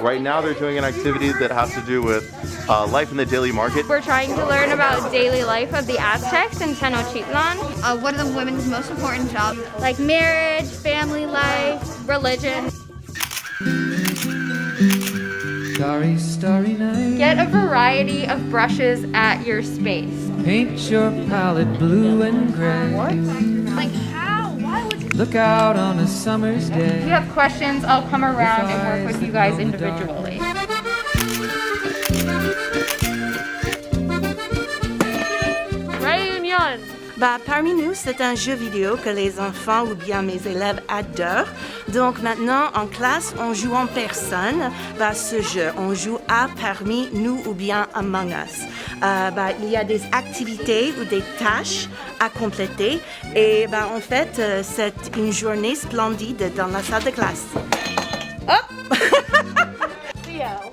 Right now they're doing an activity that has to do with life in the daily market. We're trying to learn about daily life of the Aztecs in Tenochtitlan. What are the women's most important jobs? Like marriage, family life, religion. Starry, starry night. Get a variety of brushes at your space. Paint your palette blue and gray. Like how? Why would you? Look out on a summer's day. If you have questions, I'll come around and work with you guys individually. Parmi nous, c'est un jeu vidéo que les enfants ou bien mes élèves adorent. Donc maintenant, en classe, on joue en personne. Ce jeu, on joue à parmi nous ou bien Among Us. Il y a des activités ou des tâches à compléter. Et en fait, c'est une journée splendide dans la salle de classe. Hop!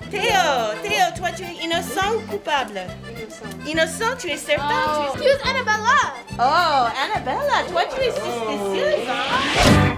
Théo, toi tu es innocent ou coupable? Innocent, tu es certain? Excuse Annabella! Oh, Annabella, toi tu es suspicieuse, hein?